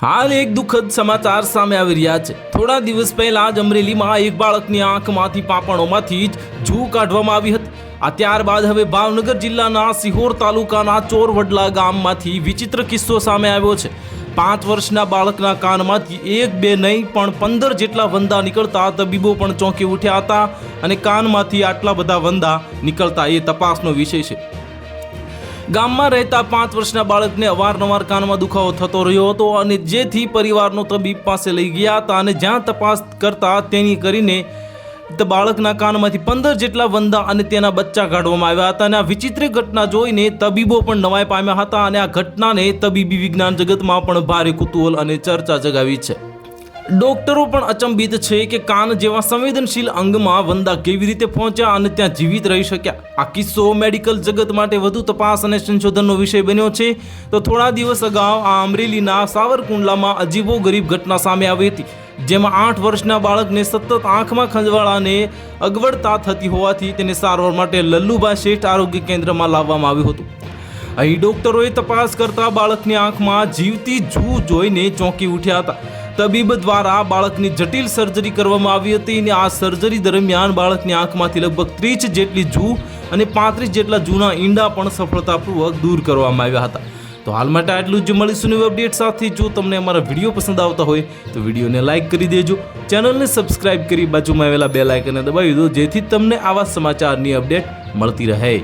હાલ એક દુઃખદ સમાચાર સામે આવી રહ્યા છે। થોડા દિવસ પહેલા જ અમરેલીમાં એક બાળકની આંખમાંથી પાંપણોમાંથી જ જૂ કાઢવામાં આવી હતી। આ ત્યારબાદ હવે ભાવનગર જિલ્લાના સિહોર તાલુકાના ચોરવડલા ગામમાંથી વિચિત્ર કિસ્સો સામે આવ્યો છે। 5 વર્ષના બાળકના કાનમાંથી 1 2 નહીં પણ 15 જેટલા વંદા નીકળતા તબીબો પણ ચોંકી ઉઠ્યા હતા અને કાનમાંથી આટલા બધા વંદા નીકળતા એ તપાસનો વિષય છે। ગામમાં રહેતા 5 વર્ષના બાળકને અવારનવાર કાનમાં દુખાવો થતો રહ્યો હતો અને જેથી પરિવારનો તબીબ પાસે લઈ ગયા હતા અને જ્યાં તપાસ કરતા તેની કરીને બાળકના કાનમાંથી 15 જેટલા વંદા અને તેના બચ્ચા કાઢવામાં આવ્યા હતા અને આ વિચિત્ર ઘટના જોઈને તબીબો પણ નવાઈ પામ્યા હતા અને આ ઘટનાને તબીબી વિજ્ઞાન જગતમાં પણ ભારે કુતૂહલ અને ચર્ચા જગાવી છે। ડોક્ટરો પણ અચંબિત છે કે કાન જેવા સંવેદનશીલ અંગમાં વંદા કેવી રીતે પહોંચ્યા અને ત્યાં જીવિત રહી શક્યા। આ કિસ્સો મેડિકલ જગત માટે વધુ તપાસ અને સંશોધનનો વિષય બન્યો છે। તો થોડા દિવસ અગાઉ આ અમરેલીના સાવરકુંડલામાં અજીબોગરીબ ઘટના સામે આવી હતી, જેમાં 8 વર્ષના બાળકને સતત આંખમાં ખંજવાળાને અગવડતા થતી હોવાથી તેને સારવાર માટે લલ્લુભા શેઠ આરોગ્ય કેન્દ્રમાં લાવવામાં આવ્યું હતું। અહીં ડોક્ટરોએ તપાસ કરતા બાળકની આંખમાં જીવતી જૂ જોઈને ચોંકી ઉઠ્યા હતા। તબીબ દ્વારા બાળકની જટિલ સર્જરી કરવામાં આવી હતી અને આ સર્જરી દરમિયાન બાળકની આંખમાંથી લગભગ 30 જેટલી જૂ અને 35 જેટલા જૂના ઈંડા પણ સફળતાપૂર્વક દૂર કરવામાં આવ્યા હતા। તો હાલ માટે આટલું જ, મળીશું નવી અપડેટ સાથે। જો તમને અમારા વિડીયો પસંદ આવતા હોય તો વિડીયોને લાઇક કરી દેજો, ચેનલને સબસ્ક્રાઇબ કરી બાજુમાં આવેલા બેલ આઇકનને દબાવી દો, જેથી તમને આવા સમાચારની અપડેટ મળતી રહે।